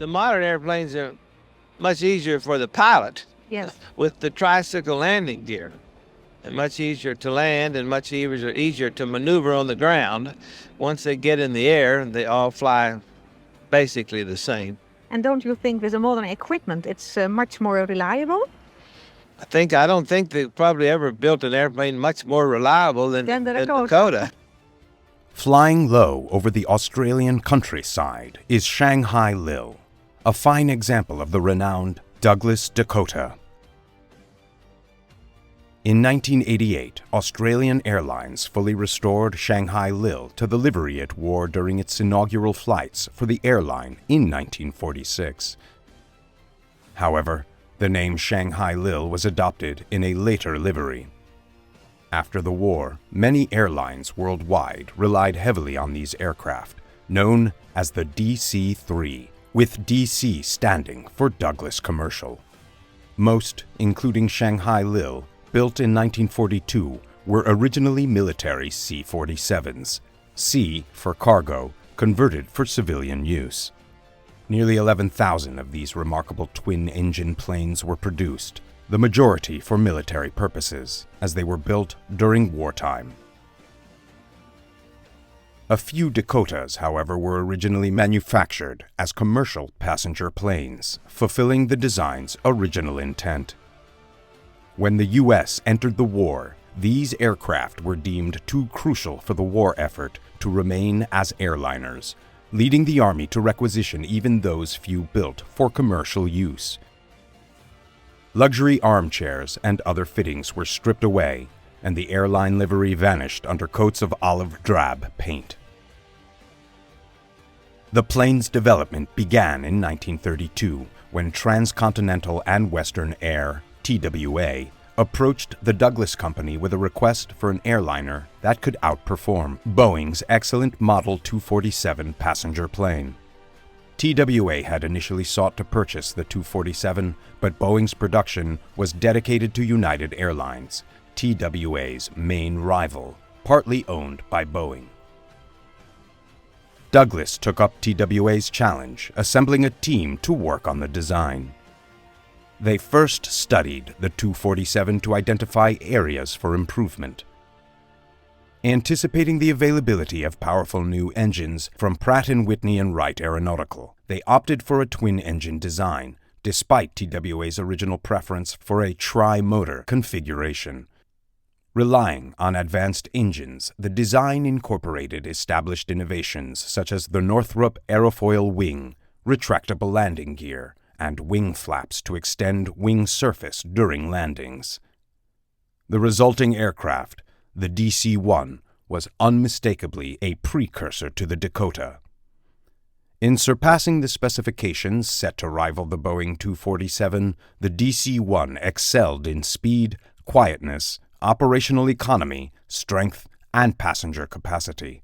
The modern airplanes are much easier for the pilot. Yes. With the tricycle landing gear. And much easier to land and much easier to maneuver on the ground. Once they get in the air, they all fly basically the same. And don't you think with the modern equipment it's much more reliable? I don't think they probably ever built an airplane much more reliable than the Dakota. Flying low over the Australian countryside is Shanghai Lil, a fine example of the renowned Douglas Dakota. In 1988, Australian Airlines fully restored Shanghai Lil to the livery it wore during its inaugural flights for the airline in 1946. However, the name Shanghai Lil was adopted in a later livery. After the war, many airlines worldwide relied heavily on these aircraft, known as the DC-3, with DC standing for Douglas Commercial. Most, including Shanghai Lil, built in 1942, were originally military C-47s, C for cargo, converted for civilian use. Nearly 11,000 of these remarkable twin-engine planes were produced, the majority for military purposes, as they were built during wartime. A few Dakotas, however, were originally manufactured as commercial passenger planes, fulfilling the design's original intent. When the U.S. entered the war, these aircraft were deemed too crucial for the war effort to remain as airliners, leading the Army to requisition even those few built for commercial use. Luxury armchairs and other fittings were stripped away, and the airline livery vanished under coats of olive drab paint. The plane's development began in 1932, when Transcontinental and Western Air, TWA, approached the Douglas Company with a request for an airliner that could outperform Boeing's excellent Model 247 passenger plane. TWA had initially sought to purchase the 247, but Boeing's production was dedicated to United Airlines, TWA's main rival, partly owned by Boeing. Douglas took up TWA's challenge, assembling a team to work on the design. They first studied the 247 to identify areas for improvement. Anticipating the availability of powerful new engines from Pratt & Whitney and Wright Aeronautical, they opted for a twin-engine design, despite TWA's original preference for a tri-motor configuration. Relying on advanced engines, the design incorporated established innovations such as the Northrop aerofoil wing, retractable landing gear, and wing flaps to extend wing surface during landings. The resulting aircraft, the DC-1, was unmistakably a precursor to the Dakota. In surpassing the specifications set to rival the Boeing 247, the DC-1 excelled in speed, quietness, operational economy, strength, and passenger capacity.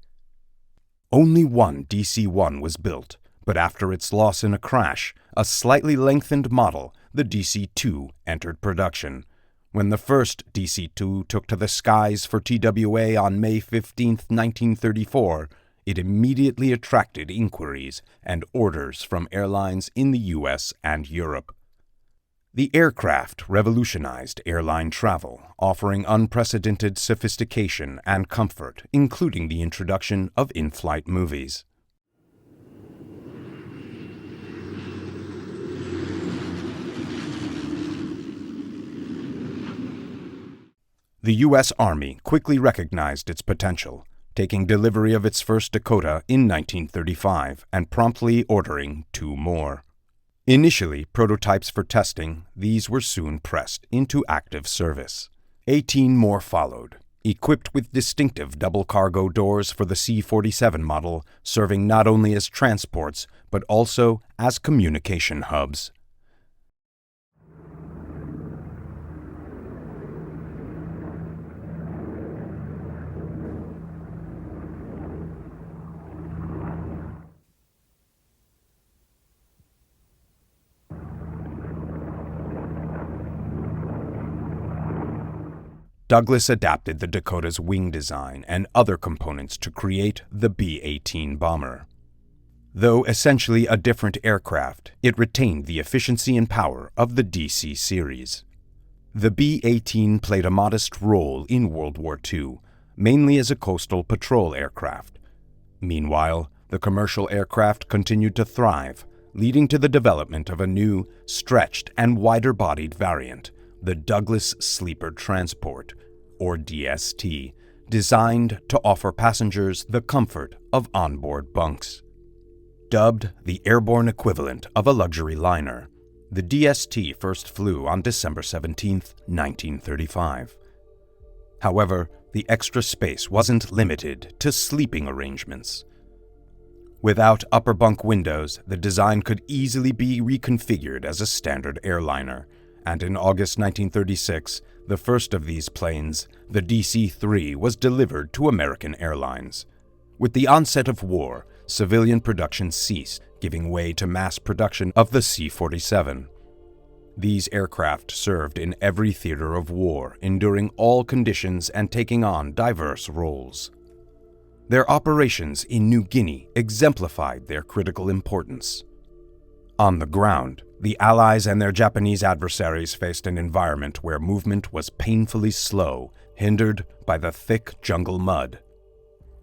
Only one DC-1 was built, but after its loss in a crash, a slightly lengthened model, the DC-2, entered production. When the first DC-2 took to the skies for TWA on May 15, 1934, it immediately attracted inquiries and orders from airlines in the U.S. and Europe. The aircraft revolutionized airline travel, offering unprecedented sophistication and comfort, including the introduction of in-flight movies. The U.S. Army quickly recognized its potential, taking delivery of its first Dakota in 1935 and promptly ordering 2 more. Initially prototypes for testing, these were soon pressed into active service. 18 more followed, equipped with distinctive double cargo doors for the C-47 model, serving not only as transports but also as communication hubs. Douglas adapted the Dakota's wing design and other components to create the B-18 bomber. Though essentially a different aircraft, it retained the efficiency and power of the DC series. The B-18 played a modest role in World War II, mainly as a coastal patrol aircraft. Meanwhile, the commercial aircraft continued to thrive, leading to the development of a new, stretched and wider-bodied variant, the Douglas Sleeper Transport, or DST, designed to offer passengers the comfort of onboard bunks. Dubbed the airborne equivalent of a luxury liner, the DST first flew on December 17, 1935. However, the extra space wasn't limited to sleeping arrangements. Without upper bunk windows, the design could easily be reconfigured as a standard airliner, and in August 1936, the first of these planes, the DC-3, was delivered to American Airlines. With the onset of war, civilian production ceased, giving way to mass production of the C-47. These aircraft served in every theater of war, enduring all conditions and taking on diverse roles. Their operations in New Guinea exemplified their critical importance. On the ground, the Allies and their Japanese adversaries faced an environment where movement was painfully slow, hindered by the thick jungle mud.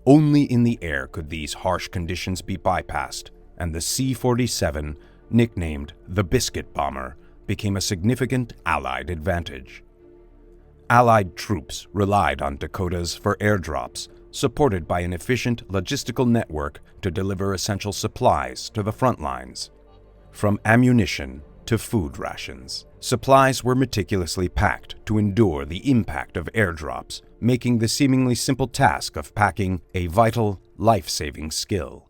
Only in the air could these harsh conditions be bypassed, and the C-47, nicknamed the Biscuit Bomber, became a significant Allied advantage. Allied troops relied on Dakotas for airdrops, supported by an efficient logistical network to deliver essential supplies to the front lines. From ammunition to food rations, supplies were meticulously packed to endure the impact of airdrops, making the seemingly simple task of packing a vital, life-saving skill.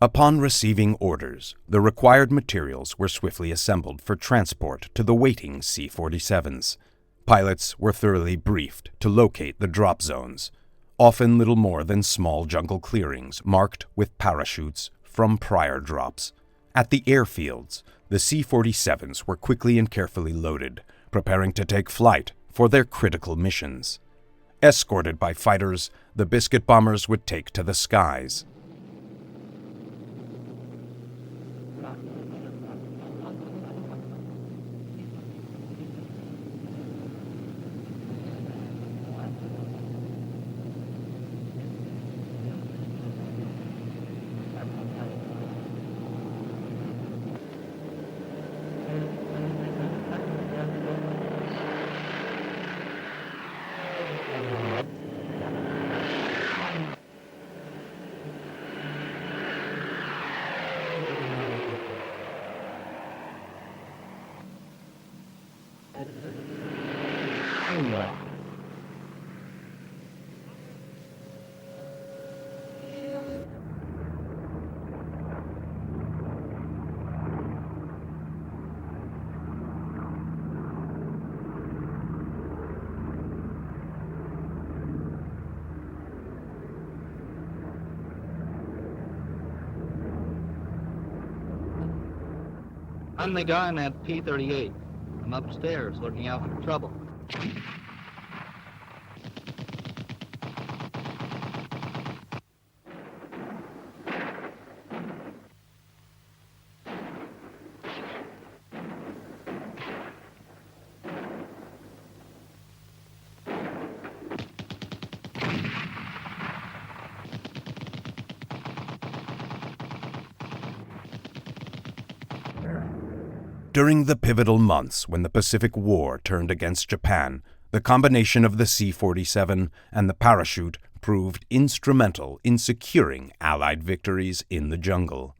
Upon receiving orders, the required materials were swiftly assembled for transport to the waiting C-47s. Pilots were thoroughly briefed to locate the drop zones, often little more than small jungle clearings marked with parachutes from prior drops. At the airfields, the C-47s were quickly and carefully loaded, preparing to take flight for their critical missions. Escorted by fighters, the Biscuit Bombers would take to the skies. I'm the guy in that P-38. I'm upstairs looking out for trouble. During the pivotal months when the Pacific War turned against Japan, the combination of the C-47 and the parachute proved instrumental in securing Allied victories in the jungle.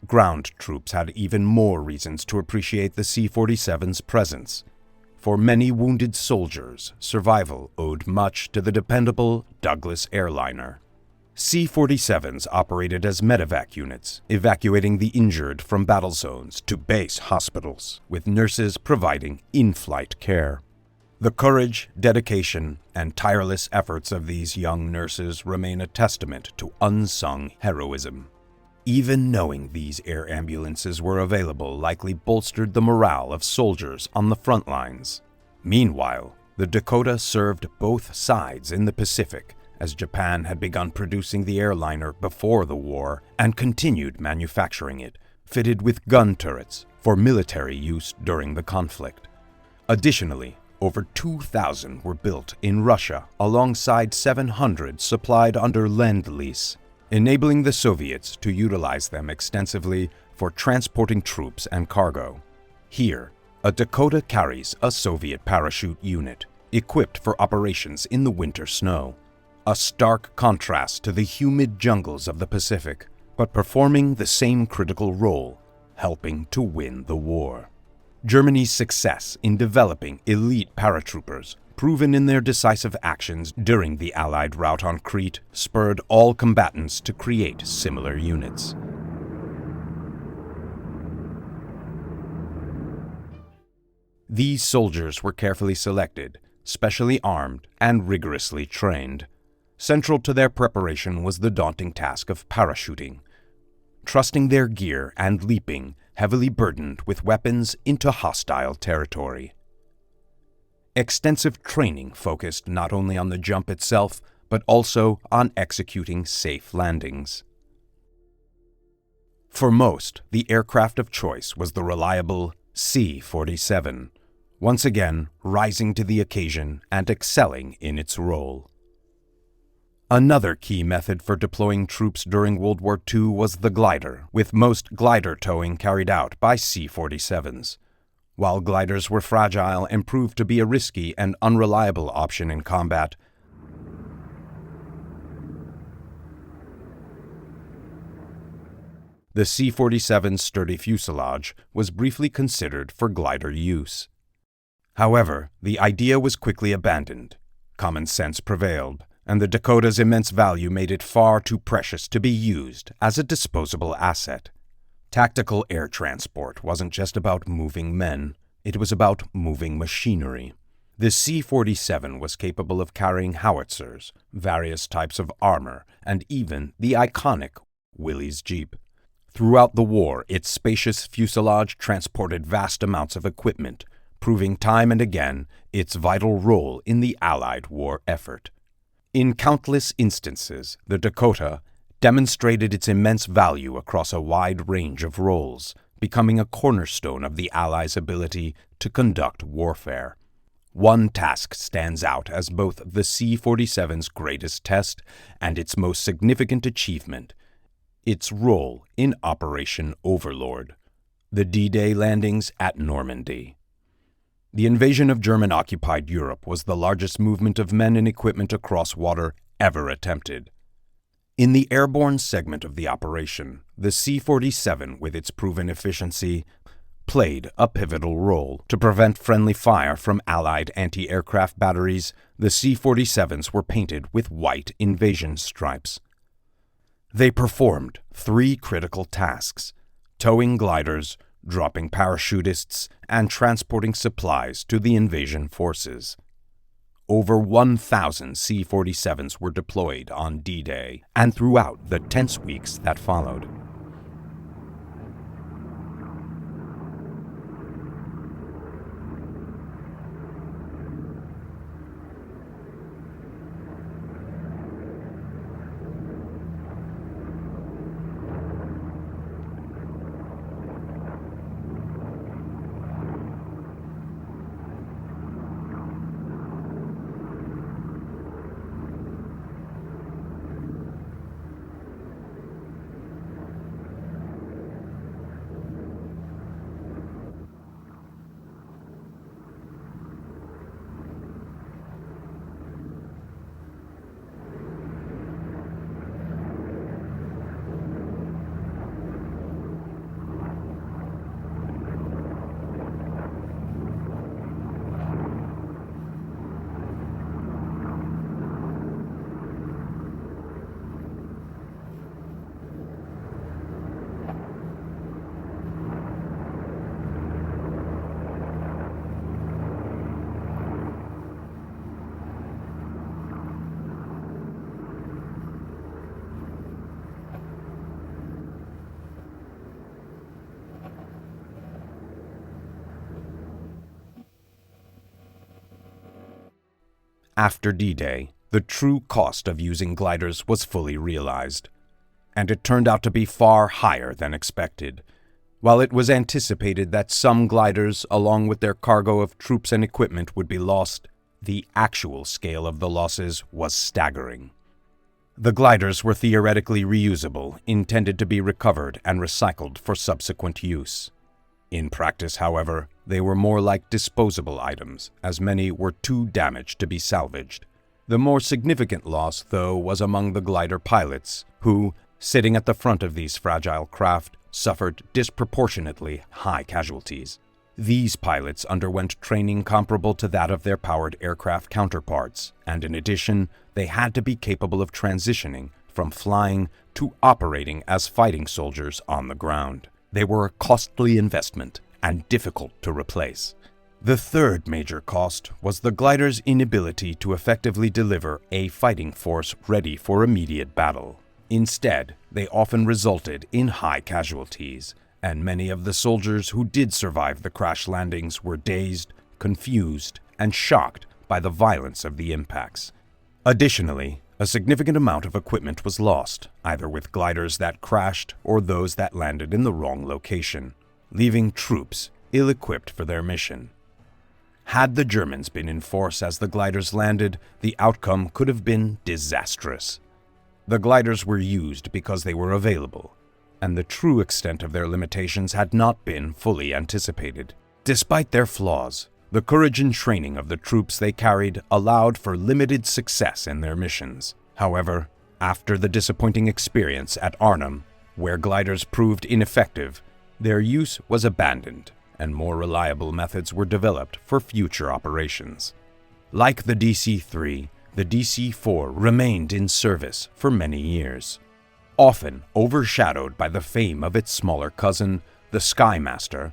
ground troops had even more reasons to appreciate the C-47's presence. For many wounded soldiers, survival owed much to the dependable Douglas airliner. C-47s operated as medevac units, evacuating the injured from battle zones to base hospitals, with nurses providing in-flight care. The courage, dedication, and tireless efforts of these young nurses remain a testament to unsung heroism. Even knowing these air ambulances were available likely bolstered the morale of soldiers on the front lines. Meanwhile, the Dakota served both sides in the Pacific, as Japan had begun producing the airliner before the war and continued manufacturing it, fitted with gun turrets for military use during the conflict. Additionally, over 2,000 were built in Russia alongside 700 supplied under Lend-Lease, enabling the Soviets to utilize them extensively for transporting troops and cargo. Here, a Dakota carries a Soviet parachute unit, equipped for operations in the winter snow. A stark contrast to the humid jungles of the Pacific, but performing the same critical role, helping to win the war. Germany's success in developing elite paratroopers, proven in their decisive actions during the Allied rout on Crete, spurred all combatants to create similar units. These soldiers were carefully selected, specially armed, and rigorously trained. Central to their preparation was the daunting task of parachuting, trusting their gear and leaping, heavily burdened with weapons, into hostile territory. Extensive training focused not only on the jump itself, but also on executing safe landings. For most, the aircraft of choice was the reliable C-47, once again rising to the occasion and excelling in its role. Another key method for deploying troops during World War II was the glider, with most glider towing carried out by C-47s. While gliders were fragile and proved to be a risky and unreliable option in combat, the C-47's sturdy fuselage was briefly considered for glider use. However, the idea was quickly abandoned. Common sense prevailed, and the Dakota's immense value made it far too precious to be used as a disposable asset. Tactical air transport wasn't just about moving men, it was about moving machinery. The C-47 was capable of carrying howitzers, various types of armor, and even the iconic Willys Jeep. Throughout the war, its spacious fuselage transported vast amounts of equipment, proving time and again its vital role in the Allied war effort. In countless instances, the Dakota demonstrated its immense value across a wide range of roles, becoming a cornerstone of the Allies' ability to conduct warfare. One task stands out as both the C-47's greatest test and its most significant achievement: its role in Operation Overlord, the D-Day landings at Normandy. The invasion of German-occupied Europe was the largest movement of men and equipment across water ever attempted. In the airborne segment of the operation, the C-47, with its proven efficiency, played a pivotal role. To prevent friendly fire from Allied anti-aircraft batteries, the C-47s were painted with white invasion stripes. They performed three critical tasks: towing gliders, dropping parachutists, and transporting supplies to the invasion forces. Over 1,000 C-47s were deployed on D-Day and throughout the tense weeks that followed. After D-Day, the true cost of using gliders was fully realized, and it turned out to be far higher than expected. While it was anticipated that some gliders, along with their cargo of troops and equipment, would be lost, the actual scale of the losses was staggering. The gliders were theoretically reusable, intended to be recovered and recycled for subsequent use. In practice, however, they were more like disposable items, as many were too damaged to be salvaged. The more significant loss, though, was among the glider pilots, who, sitting at the front of these fragile craft, suffered disproportionately high casualties. These pilots underwent training comparable to that of their powered aircraft counterparts, and in addition, they had to be capable of transitioning from flying to operating as fighting soldiers on the ground. They were a costly investment and difficult to replace. The third major cost was the gliders' inability to effectively deliver a fighting force ready for immediate battle. Instead, they often resulted in high casualties, and many of the soldiers who did survive the crash landings were dazed, confused, and shocked by the violence of the impacts. Additionally, a significant amount of equipment was lost, either with gliders that crashed or those that landed in the wrong location, leaving troops ill-equipped for their mission. Had the Germans been in force as the gliders landed, the outcome could have been disastrous. The gliders were used because they were available, and the true extent of their limitations had not been fully anticipated. Despite their flaws, the courage and training of the troops they carried allowed for limited success in their missions. However, after the disappointing experience at Arnhem, where gliders proved ineffective, their use was abandoned, and more reliable methods were developed for future operations. Like the DC-3, the DC-4 remained in service for many years, often overshadowed by the fame of its smaller cousin, the Skymaster.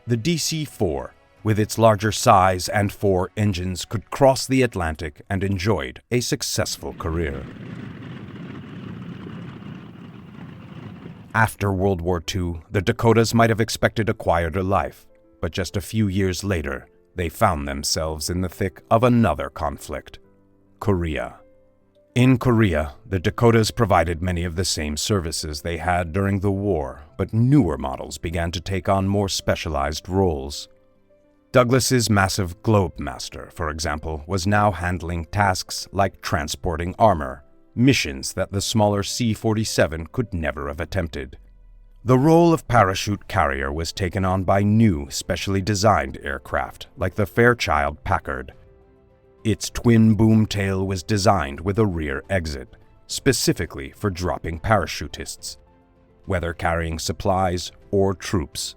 The DC-4, with its larger size and 4 engines, could cross the Atlantic and enjoyed a successful career. After World War II, the Dakotas might have expected a quieter life, but just a few years later, they found themselves in the thick of another conflict: Korea. In Korea, the Dakotas provided many of the same services they had during the war, but newer models began to take on more specialized roles. Douglas's massive Globemaster, for example, was now handling tasks like transporting armor, missions that the smaller C-47 could never have attempted. The role of parachute carrier was taken on by new, specially designed aircraft, like the Fairchild Packard. Its twin boom tail was designed with a rear exit, specifically for dropping parachutists, whether carrying supplies or troops.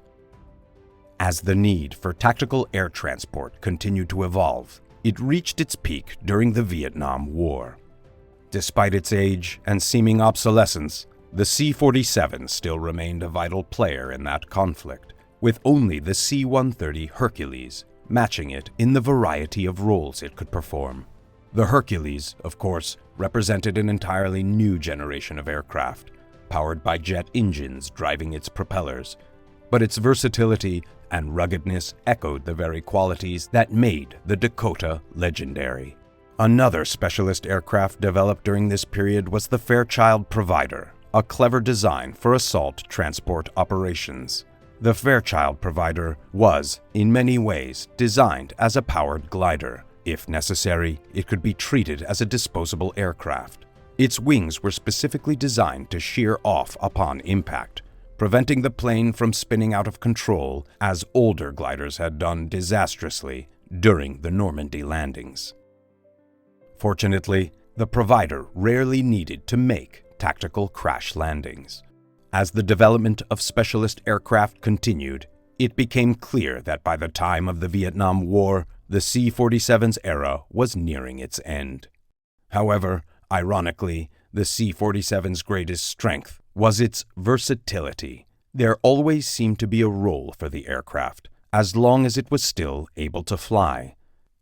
As the need for tactical air transport continued to evolve, it reached its peak during the Vietnam War. Despite its age and seeming obsolescence, the C-47 still remained a vital player in that conflict, with only the C-130 Hercules matching it in the variety of roles it could perform. The Hercules, of course, represented an entirely new generation of aircraft, powered by jet engines driving its propellers, but its versatility and ruggedness echoed the very qualities that made the Dakota legendary. Another specialist aircraft developed during this period was the Fairchild Provider, a clever design for assault transport operations. The Fairchild Provider was, in many ways, designed as a powered glider. If necessary, it could be treated as a disposable aircraft. Its wings were specifically designed to shear off upon impact, preventing the plane from spinning out of control as older gliders had done disastrously during the Normandy landings. Fortunately, the Provider rarely needed to make tactical crash landings. As the development of specialist aircraft continued, it became clear that by the time of the Vietnam War, the C-47's era was nearing its end. However, ironically, the C-47's greatest strength was its versatility. There always seemed to be a role for the aircraft, as long as it was still able to fly.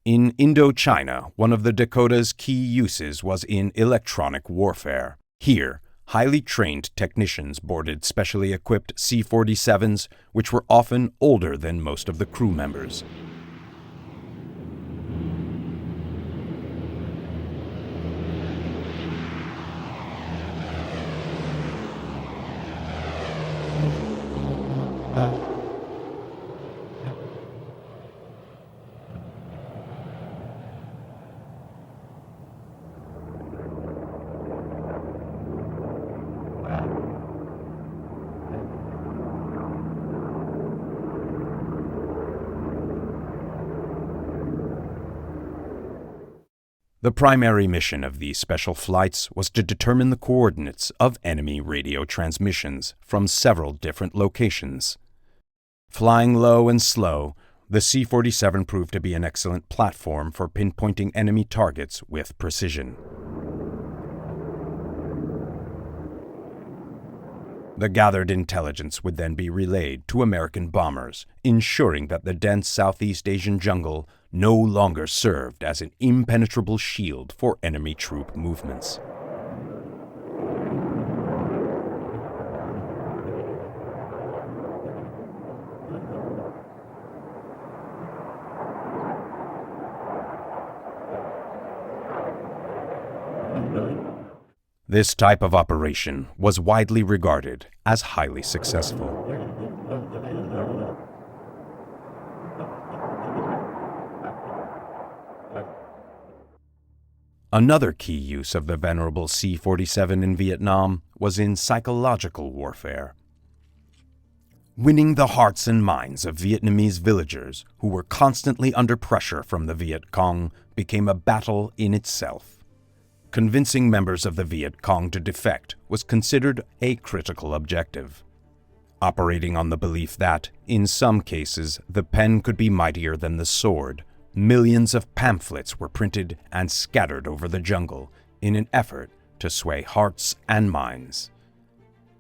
In Indochina, one of the Dakota's key uses was in electronic warfare. Here, highly trained technicians boarded specially equipped C-47s, which were often older than most of the crew members. The primary mission of these special flights was to determine the coordinates of enemy radio transmissions from several different locations. Flying low and slow, the C-47 proved to be an excellent platform for pinpointing enemy targets with precision. The gathered intelligence would then be relayed to American bombers, ensuring that the dense Southeast Asian jungle no longer served as an impenetrable shield for enemy troop movements. This type of operation was widely regarded as highly successful. Another key use of the venerable C-47 in Vietnam was in psychological warfare. Winning the hearts and minds of Vietnamese villagers who were constantly under pressure from the Viet Cong became a battle in itself. Convincing members of the Viet Cong to defect was considered a critical objective. Operating on the belief that, in some cases, the pen could be mightier than the sword, millions of pamphlets were printed and scattered over the jungle in an effort to sway hearts and minds.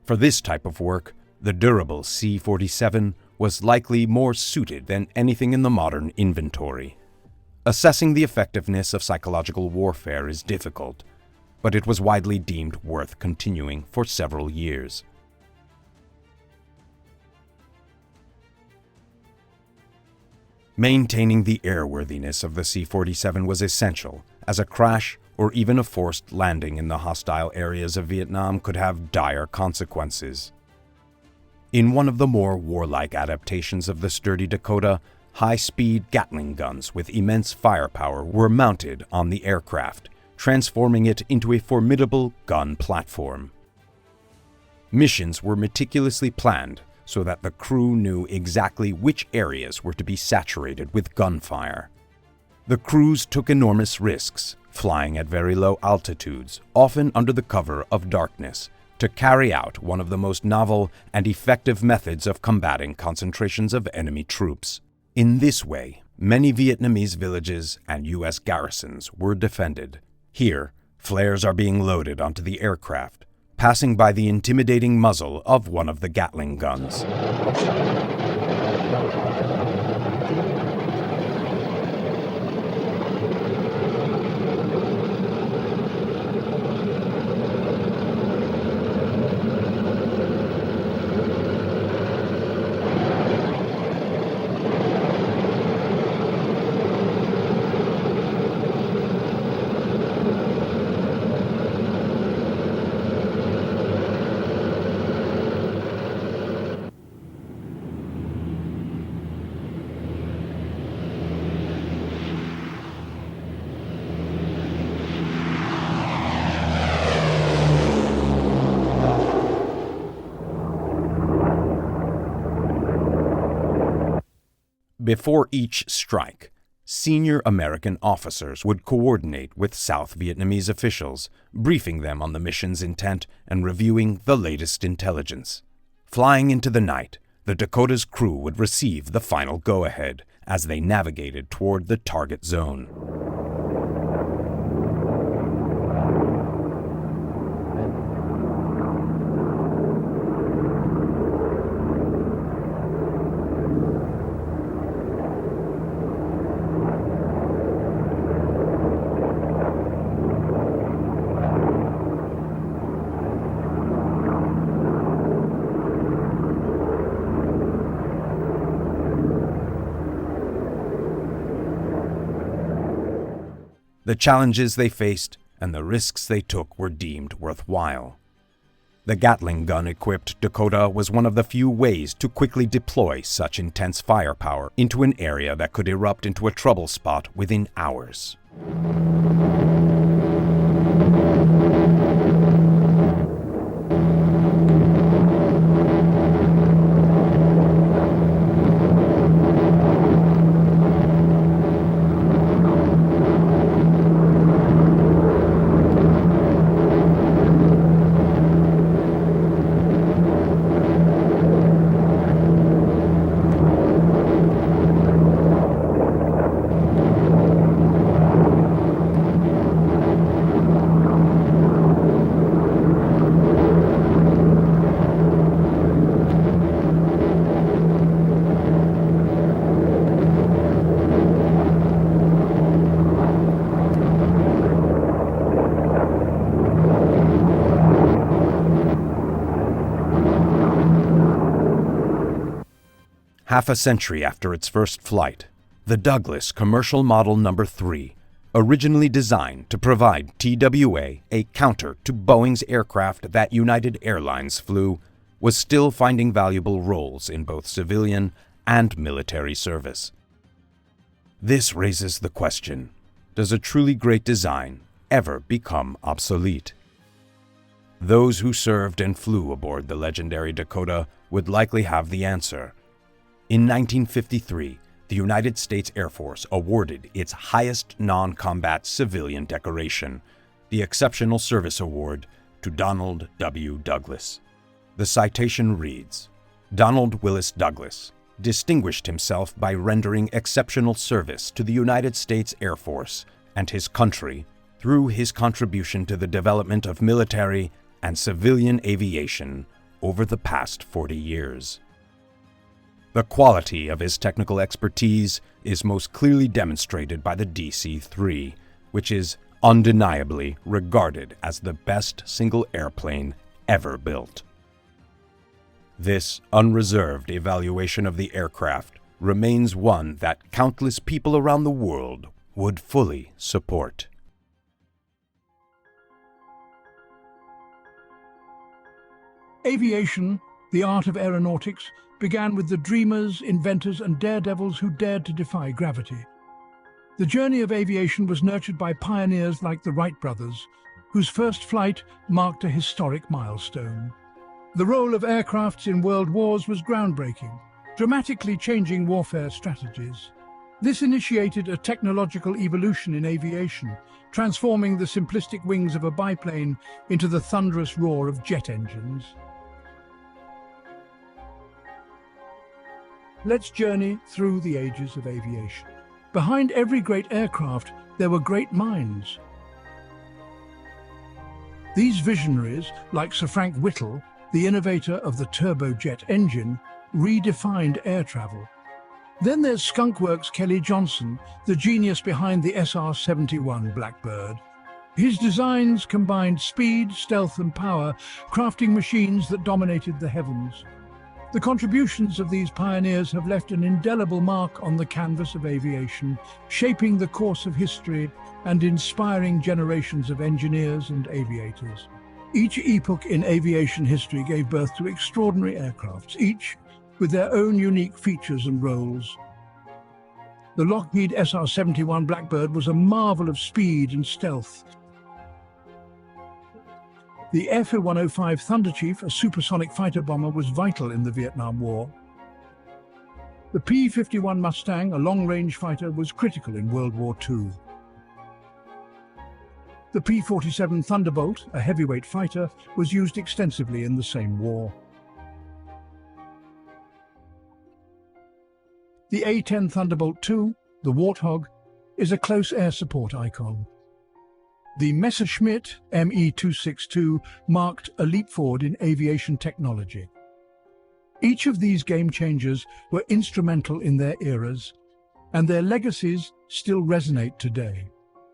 For this type of work, the durable C-47 was likely more suited than anything in the modern inventory. Assessing the effectiveness of psychological warfare is difficult, but it was widely deemed worth continuing for several years. Maintaining the airworthiness of the C-47 was essential, as a crash or even a forced landing in the hostile areas of Vietnam could have dire consequences. In one of the more warlike adaptations of the sturdy Dakota, high-speed Gatling guns with immense firepower were mounted on the aircraft, transforming it into a formidable gun platform. Missions were meticulously planned so that the crew knew exactly which areas were to be saturated with gunfire. The crews took enormous risks, flying at very low altitudes, often under the cover of darkness, to carry out one of the most novel and effective methods of combating concentrations of enemy troops. In this way, many Vietnamese villages and U.S. garrisons were defended. Here, flares are being loaded onto the aircraft, passing by the intimidating muzzle of one of the Gatling guns. Before each strike, senior American officers would coordinate with South Vietnamese officials, briefing them on the mission's intent and reviewing the latest intelligence. Flying into the night, the Dakota's crew would receive the final go-ahead as they navigated toward the target zone. The challenges they faced and the risks they took were deemed worthwhile. The Gatling gun-equipped Dakota was one of the few ways to quickly deploy such intense firepower into an area that could erupt into a trouble spot within hours. Half a century after its first flight, the Douglas Commercial Model No. 3, originally designed to provide TWA a counter to Boeing's aircraft that United Airlines flew, was still finding valuable roles in both civilian and military service. This raises the question, does a truly great design ever become obsolete? Those who served and flew aboard the legendary Dakota would likely have the answer. In 1953, the United States Air Force awarded its highest non-combat civilian decoration, the Exceptional Service Award, to Donald W. Douglas. The citation reads, "Donald Willis Douglas distinguished himself by rendering exceptional service to the United States Air Force and his country through his contribution to the development of military and civilian aviation over the past 40 years. The quality of his technical expertise is most clearly demonstrated by the DC-3, which is undeniably regarded as the best single airplane ever built." This unreserved evaluation of the aircraft remains one that countless people around the world would fully support. Aviation, the art of aeronautics, began with the dreamers, inventors, and daredevils who dared to defy gravity. The journey of aviation was nurtured by pioneers like the Wright brothers, whose first flight marked a historic milestone. The role of aircrafts in world wars was groundbreaking, dramatically changing warfare strategies. This initiated a technological evolution in aviation, transforming the simplistic wings of a biplane into the thunderous roar of jet engines. Let's journey through the ages of aviation. Behind every great aircraft, there were great minds. These visionaries, like Sir Frank Whittle, the innovator of the turbojet engine, redefined air travel. Then there's Skunkworks' Kelly Johnson, the genius behind the SR-71 Blackbird. His designs combined speed, stealth, and power, crafting machines that dominated the heavens. The contributions of these pioneers have left an indelible mark on the canvas of aviation, shaping the course of history and inspiring generations of engineers and aviators. Each epoch in aviation history gave birth to extraordinary aircrafts, each with their own unique features and roles. The Lockheed SR-71 Blackbird was a marvel of speed and stealth. The F-105 Thunderchief, a supersonic fighter bomber, was vital in the Vietnam War. The P-51 Mustang, a long-range fighter, was critical in World War II. The P-47 Thunderbolt, a heavyweight fighter, was used extensively in the same war. The A-10 Thunderbolt II, the Warthog, is a close air support icon. The Messerschmitt Me-262 marked a leap forward in aviation technology. Each of these game changers were instrumental in their eras, and their legacies still resonate today.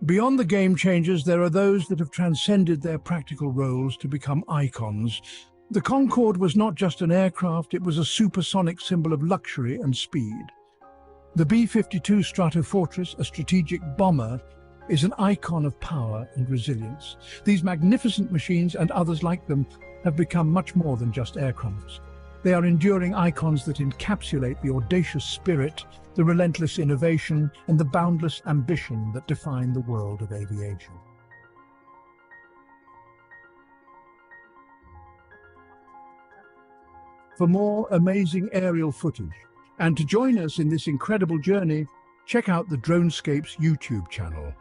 Beyond the game changers, there are those that have transcended their practical roles to become icons. The Concorde was not just an aircraft, it was a supersonic symbol of luxury and speed. The B-52 Stratofortress, a strategic bomber, is an icon of power and resilience. These magnificent machines and others like them have become much more than just aircrafts. They are enduring icons that encapsulate the audacious spirit, the relentless innovation, and the boundless ambition that define the world of aviation. For more amazing aerial footage, and to join us in this incredible journey, check out the DroneScapes YouTube channel.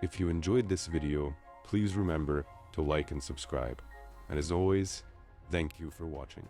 If you enjoyed this video, please remember to like and subscribe. And as always, thank you for watching.